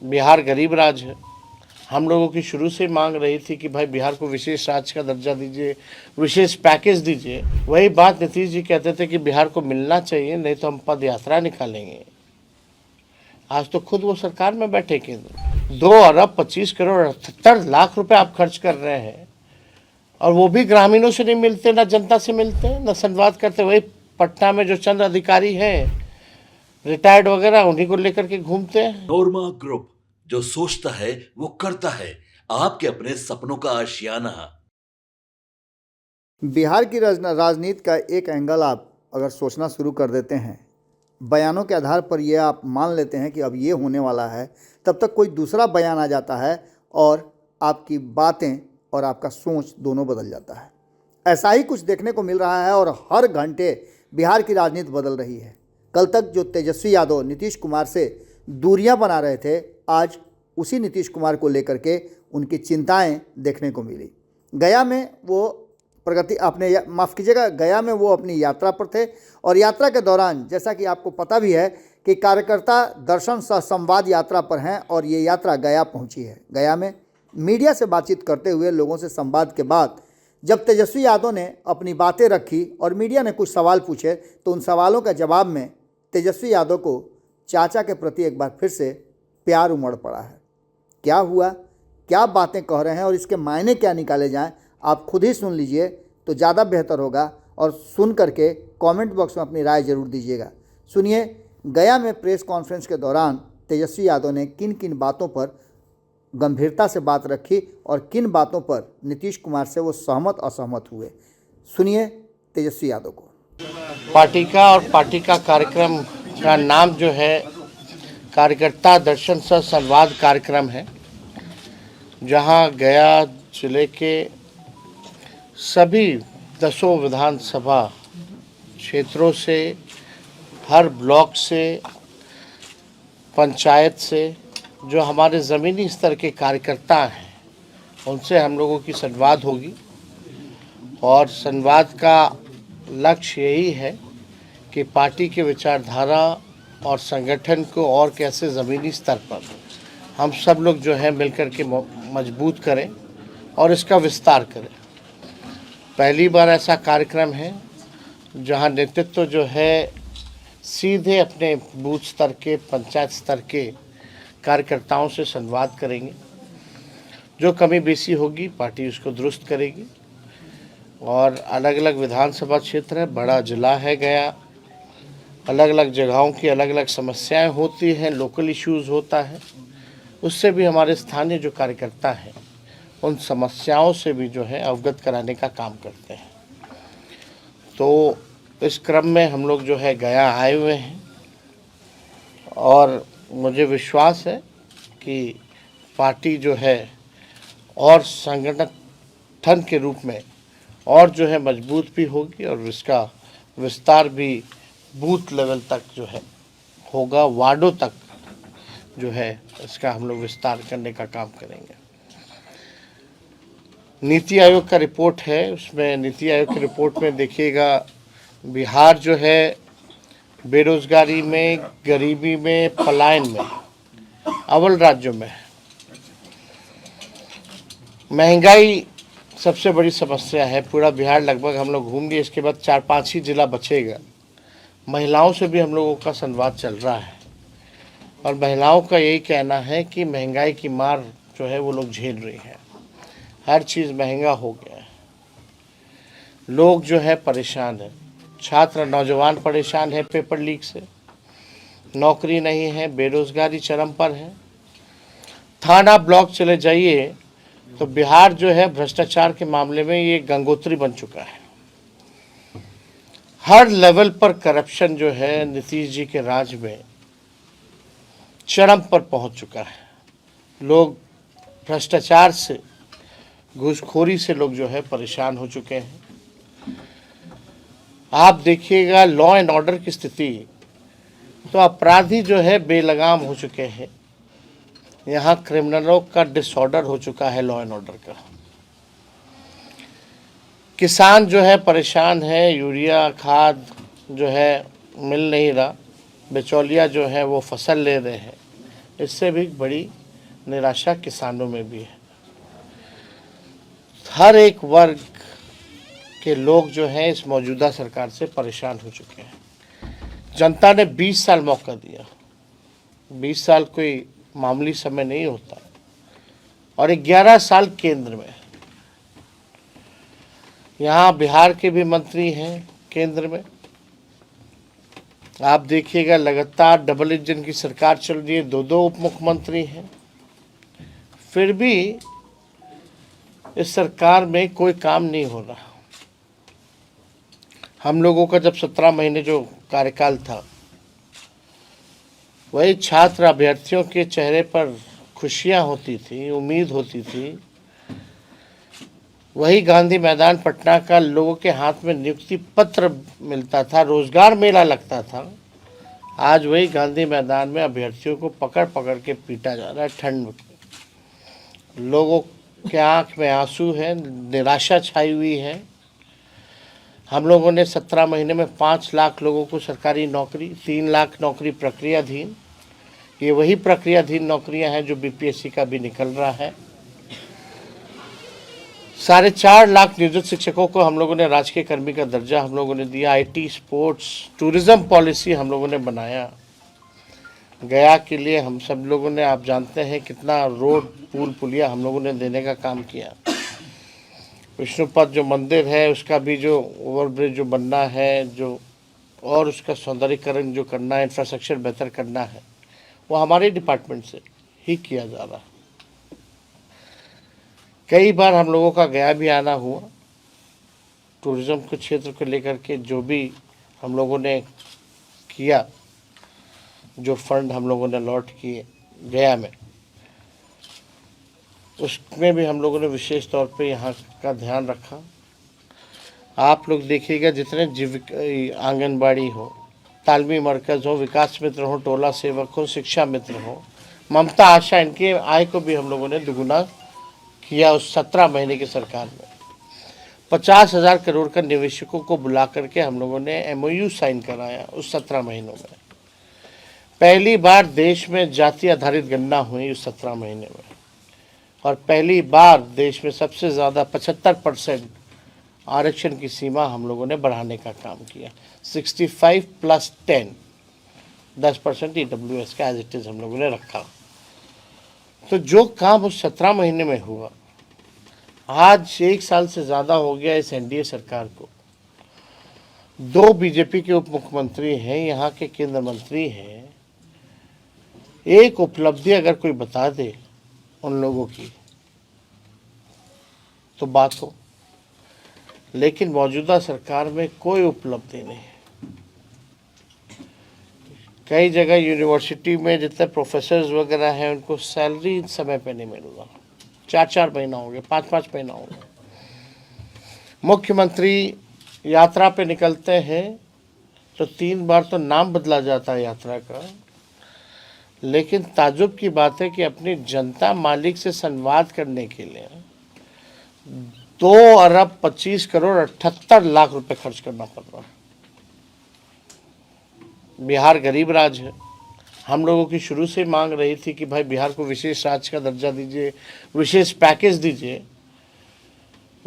बिहार गरीब राज्य है। हम लोगों की शुरू से मांग रही थी कि भाई बिहार को विशेष राज्य का दर्जा दीजिए, विशेष पैकेज दीजिए। वही बात नीतीश जी कहते थे कि बिहार को मिलना चाहिए, नहीं तो हम पद यात्रा निकालेंगे। आज तो खुद वो सरकार में बैठे केंद्र 2 अरब 25 करोड़ 78 लाख रुपए आप खर्च कर रहे हैं, और वो भी ग्रामीणों से नहीं मिलते, ना जनता से मिलते, ना संवाद करते। वही पटना में जो चंद अधिकारी हैं रिटायर्ड वगैरह, उन्हीं को लेकर के घूमते हैं। नोरमा ग्रुप, जो सोचता है वो करता है। आपके अपने सपनों का आशियाना। बिहार की राजनीति का एक एंगल आप अगर सोचना शुरू कर देते हैं, बयानों के आधार पर ये आप मान लेते हैं कि अब ये होने वाला है, तब तक कोई दूसरा बयान आ जाता है और आपकी बातें और आपका सोच दोनों बदल जाता है। ऐसा ही कुछ देखने को मिल रहा है और हर घंटे बिहार की राजनीति बदल रही है। कल तक जो तेजस्वी यादव नीतीश कुमार से दूरियां बना रहे थे, आज उसी नीतीश कुमार को लेकर के उनकी चिंताएं देखने को मिली। गया में वो गया में वो अपनी यात्रा पर थे और यात्रा के दौरान, जैसा कि आपको पता भी है कि कार्यकर्ता दर्शन सह संवाद यात्रा पर हैं और ये यात्रा गया पहुंची है। गया में मीडिया से बातचीत करते हुए लोगों से संवाद के बाद जब तेजस्वी यादव ने अपनी बातें रखी और मीडिया ने कुछ सवाल पूछे, तो उन सवालों के जवाब में तेजस्वी यादव को चाचा के प्रति एक बार फिर से प्यार उमड़ पड़ा है। क्या हुआ, क्या बातें कह रहे हैं और इसके मायने क्या निकाले जाएं, आप खुद ही सुन लीजिए तो ज़्यादा बेहतर होगा, और सुन करके कमेंट बॉक्स में अपनी राय ज़रूर दीजिएगा। सुनिए, गया में प्रेस कॉन्फ्रेंस के दौरान तेजस्वी यादव ने किन किन बातों पर गंभीरता से बात रखी और किन बातों पर नीतीश कुमार से वो सहमत असहमत हुए। सुनिए तेजस्वी यादव को। पार्टी का और पार्टी का कार्यक्रम का नाम जो है कार्यकर्ता दर्शन सह संवाद कार्यक्रम है, जहां गया जिले के सभी 10 विधानसभा क्षेत्रों से, हर ब्लॉक से, पंचायत से जो हमारे ज़मीनी स्तर के कार्यकर्ता हैं, उनसे हम लोगों की संवाद होगी। और संवाद का लक्ष्य यही है कि पार्टी के विचारधारा और संगठन को और कैसे ज़मीनी स्तर पर हम सब लोग जो है मिलकर के मजबूत करें और इसका विस्तार करें। पहली बार ऐसा कार्यक्रम है जहां नेतृत्व जो है सीधे अपने बूथ स्तर के, पंचायत स्तर के कार्यकर्ताओं से संवाद करेंगे। जो कमी बेसी होगी पार्टी उसको दुरुस्त करेगी। और अलग अलग विधानसभा क्षेत्र है, बड़ा जिला है गया, अलग अलग जगहों की अलग अलग समस्याएं होती हैं, लोकल इश्यूज़ होता है, उससे भी हमारे स्थानीय जो कार्यकर्ता हैं उन समस्याओं से भी जो है अवगत कराने का काम करते हैं। तो इस क्रम में हम लोग जो है गया आए हुए हैं और मुझे विश्वास है कि पार्टी जो है और संगठन के रूप में और जो है मजबूत भी होगी और इसका विस्तार भी बूथ लेवल तक जो है होगा, वार्डों तक जो है इसका हम लोग विस्तार करने का काम करेंगे। नीति आयोग का रिपोर्ट है, उसमें नीति आयोग की रिपोर्ट में देखिएगा बिहार जो है बेरोजगारी में, गरीबी में, पलायन में अव्वल राज्यों में है। महंगाई सबसे बड़ी समस्या है। पूरा बिहार लगभग हम लोग घूम लिए, इसके बाद 4-5 ही जिला बचेगा। महिलाओं से भी हम लोगों का संवाद चल रहा है और महिलाओं का यही कहना है कि महंगाई की मार जो है वो लोग झेल रही हैं। हर चीज़ महंगा हो गया है, लोग जो है परेशान हैं। छात्र नौजवान परेशान है पेपर लीक से, नौकरी नहीं है, बेरोजगारी चरम पर है। थाना ब्लॉक चले जाइए तो बिहार जो है भ्रष्टाचार के मामले में ये गंगोत्री बन चुका है। हर लेवल पर करप्शन जो है नीतीश जी के राज में चरम पर पहुंच चुका है। लोग भ्रष्टाचार से, घूसखोरी से लोग जो है परेशान हो चुके हैं। आप देखिएगा लॉ एंड ऑर्डर की स्थिति, तो अपराधी जो है बेलगाम हो चुके हैं। यहाँ क्रिमिनलों का डिसऑर्डर हो चुका है लॉ एंड ऑर्डर का। किसान जो है परेशान है, यूरिया खाद जो है मिल नहीं रहा, बिचौलिया जो है वो फसल ले रहे हैं, इससे भी बड़ी निराशा किसानों में भी है। हर एक वर्ग के लोग जो हैं इस मौजूदा सरकार से परेशान हो चुके हैं। जनता ने 20 साल मौका दिया। 20 साल कोई मामूली समय नहीं होता, और 11 साल केंद्र में। यहाँ बिहार के भी मंत्री हैं केंद्र में। आप देखिएगा लगातार डबल इंजन की सरकार चल रही है, दो उप मुख्यमंत्री हैं, फिर भी इस सरकार में कोई काम नहीं हो रहा। हम लोगों का जब 17 महीने जो कार्यकाल था, वही छात्र अभ्यर्थियों के चेहरे पर खुशियां होती थी, उम्मीद होती थी। वही गांधी मैदान पटना का लोगों के हाथ में नियुक्ति पत्र मिलता था, रोजगार मेला लगता था। आज वही गांधी मैदान में अभ्यर्थियों को पकड़ पकड़ के पीटा जा रहा है ठंड में। लोगों के आंख में आंसू है, निराशा छाई हुई है। हम लोगों ने 17 महीने में 5 लाख लोगों को सरकारी नौकरी, 3 लाख नौकरी प्रक्रियाधीन। ये वही प्रक्रियाधीन नौकरियां हैं जो बीपीएससी का भी निकल रहा है। 4.5 लाख नियोजित शिक्षकों को हम लोगों ने राजकीय कर्मी का दर्जा हम लोगों ने दिया। आईटी, स्पोर्ट्स, टूरिज्म पॉलिसी हम लोगों ने बनाया। गया के लिए हम सब लोगों ने, आप जानते हैं कितना रोड, पुल, पुलिया हम लोगों ने देने का काम किया। विष्णुपद जो मंदिर है उसका भी जो ओवरब्रिज जो बनना है, जो और उसका सौंदर्यीकरण जो करना है, इंफ्रास्ट्रक्चर बेहतर करना है, वो हमारे डिपार्टमेंट से ही किया जा रहा है। कई बार हम लोगों का गया भी आना हुआ। टूरिज्म के क्षेत्र को लेकर के जो भी हम लोगों ने किया, जो फंड हम लोगों ने अलॉट किए गया में, उसमें भी हम लोगों ने विशेष तौर पे यहाँ का ध्यान रखा। आप लोग देखिएगा, जितने जीविका आंगनबाड़ी हो, तालमी मरकज़ हो, विकास मित्र हो, टोला सेवक हो, शिक्षा मित्र हो, ममता आशा, इनके आय को भी हम लोगों ने दुगुना किया उस 17 महीने की सरकार में। 50,000 करोड़ का निवेशकों को बुला करके हम लोगों ने MOU साइन कराया उस 17 महीनों में। पहली बार देश में जाति आधारित गणना हुई उस 17 महीने में, और पहली बार देश में सबसे ज़्यादा 75% आरक्षण की सीमा हम लोगों ने बढ़ाने का काम किया। 65 + 10% EWS का एज इट इज़ हम लोगों ने रखा। तो जो काम उस 17 महीने में हुआ, आज 1 साल से ज़्यादा हो गया इस NDA सरकार को। 2 बीजेपी के उप मुख्यमंत्री हैं, यहाँ के केंद्र मंत्री हैं। एक उपलब्धि अगर कोई बता दे उन लोगों की तो बात हो, लेकिन मौजूदा सरकार में कोई उपलब्धि नहीं। कई जगह यूनिवर्सिटी में जितने प्रोफेसर्स वगैरह हैं उनको सैलरी समय पे नहीं मिल रहा। 4-4 महीना हो गया, 5-5 महीना हो गया। मुख्यमंत्री यात्रा पे निकलते हैं तो 3 बार तो नाम बदला जाता है यात्रा का, लेकिन ताज्जुब की बात है कि अपनी जनता मालिक से संवाद करने के लिए 2 अरब 25 करोड़ 78 लाख रुपए खर्च करना पड़ रहा है। बिहार गरीब राज्य है। हम लोगों की शुरू से मांग रही थी कि भाई बिहार को विशेष राज्य का दर्जा दीजिए, विशेष पैकेज दीजिए।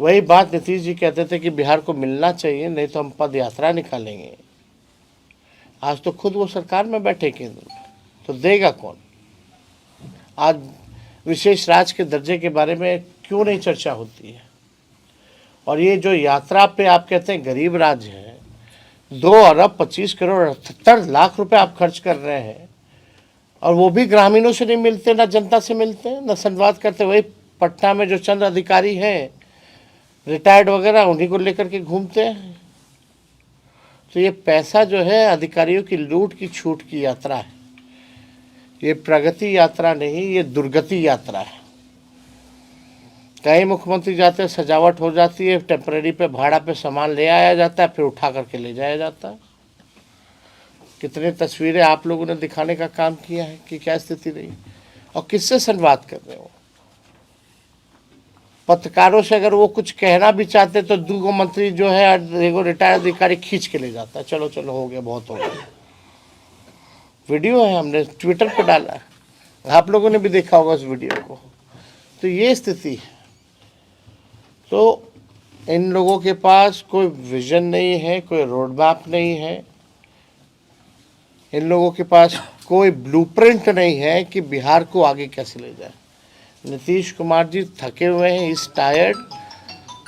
वही बात नीतीश जी कहते थे कि बिहार को मिलना चाहिए, नहीं तो हम पद यात्रा निकालेंगे। आज तो खुद वो सरकार में बैठे केंद्र में, तो देगा कौन? आज विशेष राज्य के दर्जे के बारे में क्यों नहीं चर्चा होती है? और ये जो यात्रा पे आप कहते हैं गरीब राज्य है, 2 अरब 25 करोड़ 78 लाख रुपए आप खर्च कर रहे हैं, और वो भी ग्रामीणों से नहीं मिलते, ना जनता से मिलते, ना संवाद करते। वही पटना में जो चंद अधिकारी हैं रिटायर्ड वगैरह, उन्हीं को लेकर के घूमते हैं। तो ये पैसा जो है अधिकारियों की लूट की छूट की यात्रा है। ये प्रगति यात्रा नहीं, ये दुर्गति यात्रा है। कई मुख्यमंत्री जाते हैं, सजावट हो जाती है, टेम्परेरी पे भाड़ा पे सामान ले आया जाता है, फिर उठा करके ले जाया जाता है। कितने तस्वीरें आप लोगों ने दिखाने का काम किया है कि क्या स्थिति रही, और किससे संवाद कर रहे हो? पत्रकारों से अगर वो कुछ कहना भी चाहते तो 2 मंत्री जो है, एगो रिटायर्ड अधिकारी खींच के ले जाता है, चलो चलो हो गया, बहुत हो गया। वीडियो है, हमने ट्विटर पे डाला है। आप लोगों ने भी देखा होगा उस वीडियो को। तो ये स्थिति है। तो इन लोगों के पास कोई विजन नहीं है, कोई रोड मैप नहीं है, इन लोगों के पास कोई ब्लूप्रिंट नहीं है कि बिहार को आगे कैसे ले जाए। नीतीश कुमार जी थके हुए हैं, इज टायर्ड,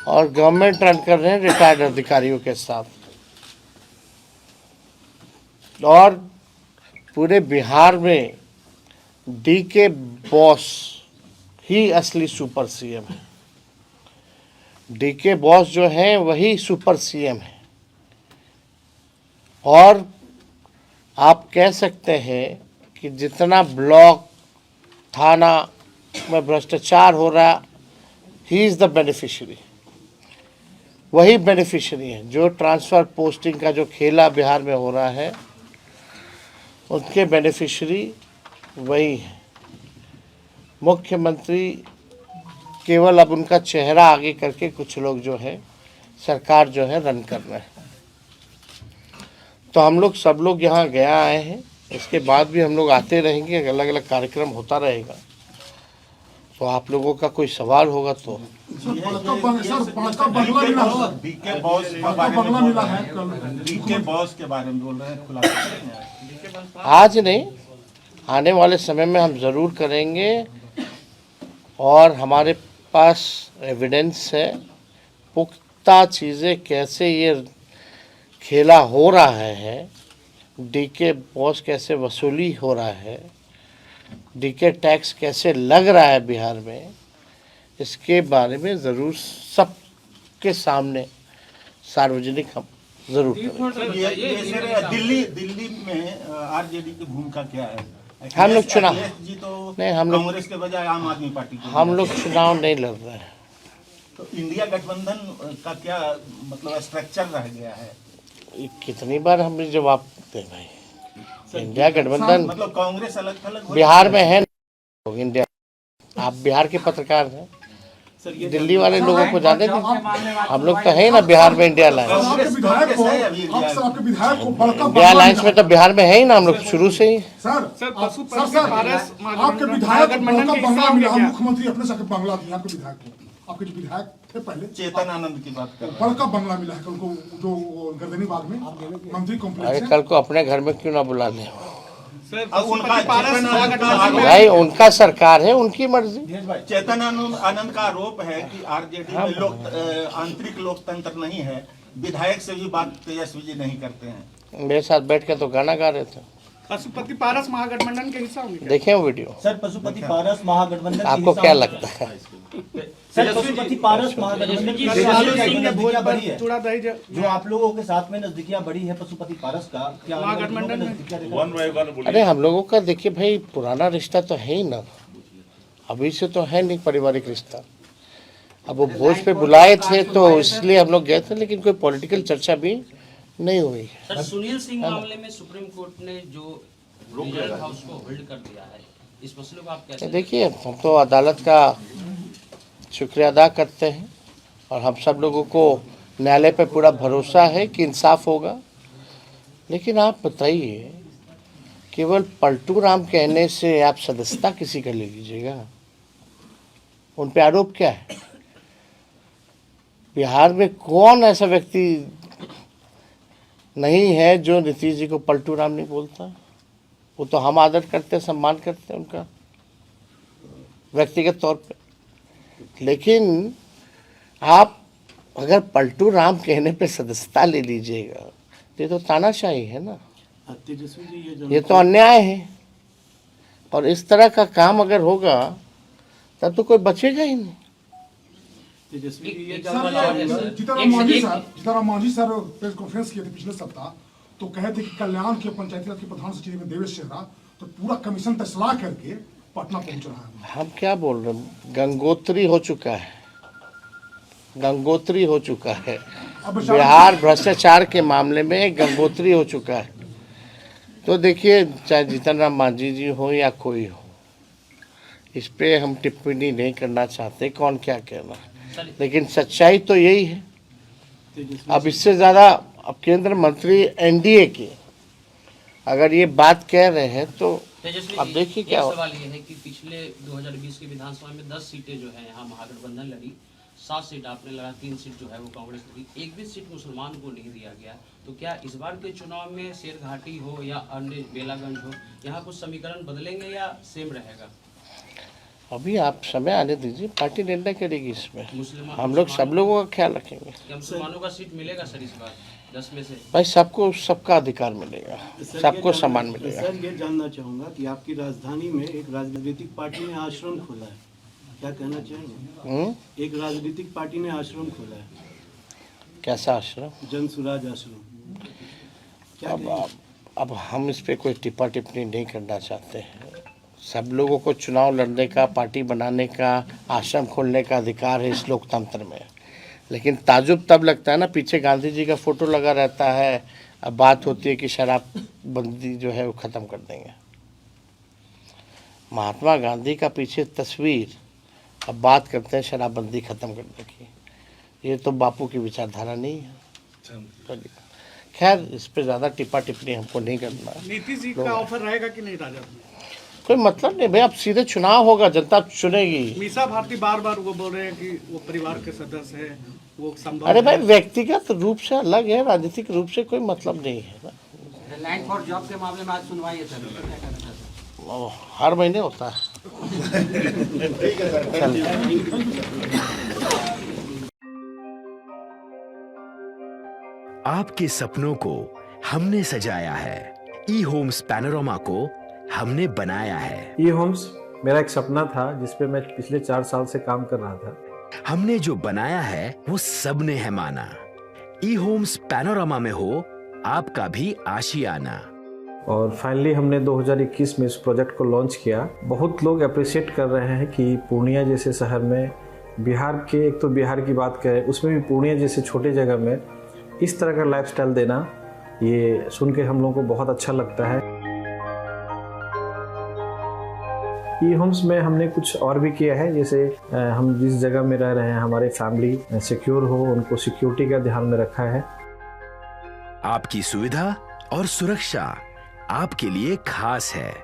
और गवर्नमेंट रन कर रहे हैं रिटायर्ड अधिकारियों के साथ। और पूरे बिहार में DK बॉस ही असली सुपर CM है। DK बॉस जो है वही सुपर CM है। और आप कह सकते हैं कि जितना ब्लॉक थाना में भ्रष्टाचार हो रहा, ही इज़ द बेनिफिशियरी, वही बेनिफिशियरी है। जो ट्रांसफ़र पोस्टिंग का जो खेला बिहार में हो रहा है, उनके बेनिफिशियरी वही है। मुख्यमंत्री केवल अब उनका चेहरा आगे करके कुछ लोग जो है सरकार जो है रन कर रहे हैं। तो हम लोग सब लोग यहाँ गया आए हैं, इसके बाद भी हम लोग आते रहेंगे, अलग अलग कार्यक्रम होता रहेगा। तो आप लोगों का कोई सवाल होगा तो। डीके बॉस के बारे में बोल रहे हैं, खुलासा आज नहीं, आने वाले समय में हम ज़रूर करेंगे। और हमारे पास एविडेंस है, पुख्ता चीज़ें कैसे ये खेला हो रहा है, DK बॉस कैसे वसूली हो रहा है, DK टैक्स कैसे लग रहा है बिहार में, इसके बारे में ज़रूर सबके सामने सार्वजनिक हम ज़रूर करेंगे। दिल्ली में आरजेडी की भूमिका क्या है? हम लोग चुनाव जी तो नहीं, हम लोग कांग्रेस के बजाय आम आदमी पार्टी को हम लोग चुनाव नहीं लड़ रहे हैं। तो इंडिया गठबंधन का क्या मतलब स्ट्रक्चर रह गया है? ये कितनी बार हम जवाब दें भाई। इंडिया गठबंधन मतलब कांग्रेस अलग थलग बिहार में है ना, इंडिया। आप बिहार के पत्रकार हैं, दिल्ली वाले लोगों को जाने दीजिए। हम लोग तो है ना बिहार में इंडिया अलायंस। इंडिया अलायंस में तो बिहार में है ही ना हम लोग शुरू से ही। आपके विधायक मुख्यमंत्री अपने से बंगला दिया आपके विधायक को, आपके जो विधायक थे पहले चेतन आनंद की बात कर बड़का बंगला मिला है उनको, जो गर्दनी बाग में मंत्री अरे कॉम्प्लेक्स। कल को अपने घर में क्यों ना बुला लें उनका भाई, उनका सरकार है, उनकी मर्जी। चेतन आनंद का आरोप है कि आरजेडी में आंतरिक लोकतंत्र नहीं है, विधायक से भी बात तेजस्वी जी नहीं करते हैं। मेरे साथ बैठ के तो गाना गा रहे थे। पशुपति पारस महागठबंधन के हिस्सा होंगे। देखें वो वीडियो। सर पशुपति पारस महागठबंधन आपको क्या लगता है? सर पशुपति पारस महागठबंधन की नजदीकियां बढ़ी है, थोड़ा दही जो आप लोगों के साथ में नजदीकियां बढ़ी है पशुपति पारस का, क्या महागठबंधन में अरे हम लोगों का देखिए भाई, पुराना रिश्ता तो है ही ना, अभी से तो है नहीं पारिवारिक रिश्ता। अब वो भोज पे बुलाए थे तो इसलिए हम लोग गए थे, लेकिन कोई पॉलिटिकल चर्चा भी नहीं हुई। सर सुनील सिंह मामले में सुप्रीम कोर्ट ने जो रीजनल हाउस को होल्ड कर दिया है, इस मसले को आप कैसे देखिए, हम तो अदालत का शुक्रिया अदा करते हैं और हम सब लोगों को न्यायालय पे पूरा भरोसा है कि इंसाफ होगा। लेकिन आप बताइए, केवल पलटू राम कहने से आप सदस्यता किसी का ले लीजिएगा? उन पे आरोप क्या है? बिहार में कौन ऐसा व्यक्ति नहीं है जो नीतीश जी को पलटू राम नहीं बोलता? वो तो हम आदर करते हैं, सम्मान करते हैं उनका व्यक्तिगत तौर पे। लेकिन आप अगर पलटू राम कहने पे सदस्यता ले लीजिएगा तो ये तो तानाशाही है ना, ये तो अन्याय है। और इस तरह का काम अगर होगा तब तो कोई बचेगा ही नहीं। Jitan Ram Manjhi sir press conference किए थे पिछले सप्ताह, तो कहे थे कि कल्याण के पंचायती राज के प्रधान सचिव में देवेश चेहरा तो पूरा कमीशन तस्ला करके पटना पहुंच रहा है। हम क्या बोल रहे हैं, गंगोत्री हो चुका है, गंगोत्री हो चुका है। बिहार भ्रष्टाचार के मामले में गंगोत्री हो चुका है। तो देखिए, चाहे जीतनराम मांझी जी हो या कोई हो, इस पे हम टिप्पणी नहीं करना चाहते कौन क्या कहना, लेकिन सच्चाई तो यही है। अब इससे ज़्यादा, अब केंद्र मंत्री एनडीए के अगर ये बात कह रहे हैं तो तेजस्वी अब जी, देखिए एक क्या हो- सवाल ये है कि पिछले 2020 के विधानसभा में 10 सीटें जो है यहाँ महागठबंधन लड़ी, 7 सीट आपने लगा, 3 सीट जो है वो कांग्रेस लड़ी, एक भी सीट मुसलमान को नहीं दिया गया। तो क्या इस बार के चुनाव में शेरघाटी हो या अन्य बेलागंज हो, यहाँ कुछ समीकरण बदलेंगे या सेम रहेगा? अभी आप समय आने दीजिए, पार्टी निर्णय करेगी इसमें। मुसलमान हम लोग सब लोगों का ख्याल रखेंगे। क्या मुसलमानों का सीट मिलेगा सर इस बार 10 में से? भाई सबको सबका अधिकार मिलेगा, सबको सम्मान मिलेगा। सर ये जानना चाहूंगा कि आपकी राजधानी में एक राजनीतिक पार्टी ने आश्रम खोला है, क्या कहना चाहेंगे? एक राजनीतिक पार्टी ने आश्रम खोला है, कैसा आश्रम? जन सुराज आश्रम, क्या अब हम इस पे कोई टिप्पा टिप्पणी नहीं करना चाहते हैं। सब लोगों को चुनाव लड़ने का, पार्टी बनाने का, आश्रम खोलने का अधिकार है इस लोकतंत्र में। लेकिन ताजुब तब लगता है ना, पीछे गांधी जी का फोटो लगा रहता है, अब बात होती है कि शराबबंदी जो है वो ख़त्म कर देंगे। महात्मा गांधी का पीछे तस्वीर, अब बात करते हैं शराबबंदी ख़त्म करने की। ये तो बापू की विचारधारा नहीं है। खैर इस पे ज़्यादा टिप्पा टिप्पणी हमको नहीं करना। नीतीश जी का ऑफर रहेगा कि नहीं राजद में? कोई मतलब नहीं भाई, अब सीधे चुनाव होगा, जनता चुनेगी। मीसा भारती बार बार वो बोल रहे हैं कि वो परिवार के सदस्य है, वो संभव अरे भाई है। व्यक्तिगत रूप से अलग है, राजनीतिक रूप से कोई मतलब नहीं है ना। लैंड फॉर जॉब के मामले में आज सुनवाई है सर, क्या कहना चाहते हैं? हर महीने होता है। आपके सपनों को हमने सजाया है, ई होम्स पैनोरमा को हमने बनाया है। ई होम्स मेरा एक सपना था जिस पे मैं पिछले 4 साल से काम कर रहा था। हमने जो बनाया है वो सबने है माना। ई होम्स पैनोरमा में हो आपका भी आशियाना। और फाइनली हमने 2021 में इस प्रोजेक्ट को लॉन्च किया। बहुत लोग अप्रिशिएट कर रहे हैं कि पूर्णिया जैसे शहर में, बिहार के, एक तो बिहार की बात करें उसमें भी पूर्णिया जैसे छोटे जगह में इस तरह का लाइफस्टाइल देना, ये सुन के हम लोगों को बहुत अच्छा लगता है। ई होम्स में हमने कुछ और भी किया है, जैसे हम जिस जगह में रह रहे हैं हमारे फैमिली सिक्योर हो, उनको सिक्योरिटी का ध्यान में रखा है। आपकी सुविधा और सुरक्षा आपके लिए खास है,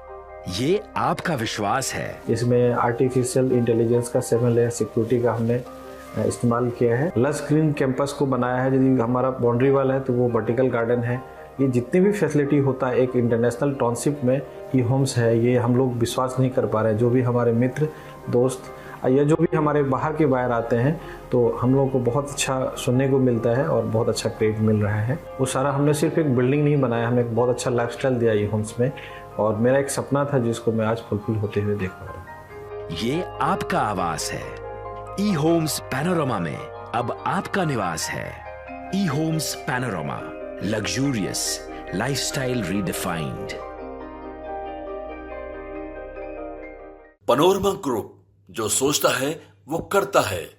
ये आपका विश्वास है। इसमें आर्टिफिशियल इंटेलिजेंस का 7 लेयर सिक्योरिटी का हमने इस्तेमाल किया है। लश ग्रीन कैंपस को बनाया है, यदि हमारा बाउंड्री वाल है तो वो वर्टिकल गार्डन है। ये जितनी भी फैसिलिटी होता है एक इंटरनेशनल टाउनशिप में ई होम्स है, ये हम लोग विश्वास नहीं कर पा रहे हैं। जो भी हमारे मित्र दोस्त या जो भी हमारे बाहर के बाहर आते हैं तो हम लोगों को बहुत अच्छा सुनने को मिलता है और बहुत अच्छा क्रेडिट मिल रहा है। वो सारा हमने सिर्फ एक बिल्डिंग नहीं बनाया, हमें एक बहुत अच्छा लाइफस्टाइल दिया ई होम्स में, और मेरा एक सपना था जिसको मैं आज फुलफिल होते हुए देख पा रहा हूँ। ये आपका आवास है। ई होम्स पैनोरमा में अब आपका निवास है। E homes Panorama, luxurious lifestyle redefined. Panorama group, जो सोचता है वो करता है।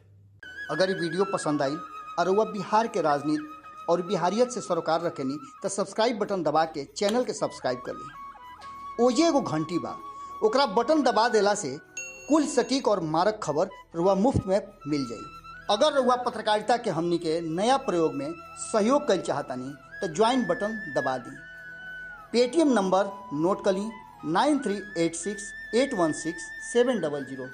अगर ये वीडियो पसंद आई और वह बिहार के राजनीति और बिहारियत से सरोकार रखेनी तो सब्सक्राइब बटन दबा के चैनल के सब्सक्राइब कर ली। ओजे एगो घंटी बा, ओकरा बटन दबा देला से कुल सटीक और मारक खबर रुआ मुफ्त में मिल जाई। अगर रुआ पत्रकारिता के हमनी के नया प्रयोग में सहयोग कर चाहतानी तो ज्वाइन बटन दबा दी। पेटीएम नंबर नोट कर ली 9386816700।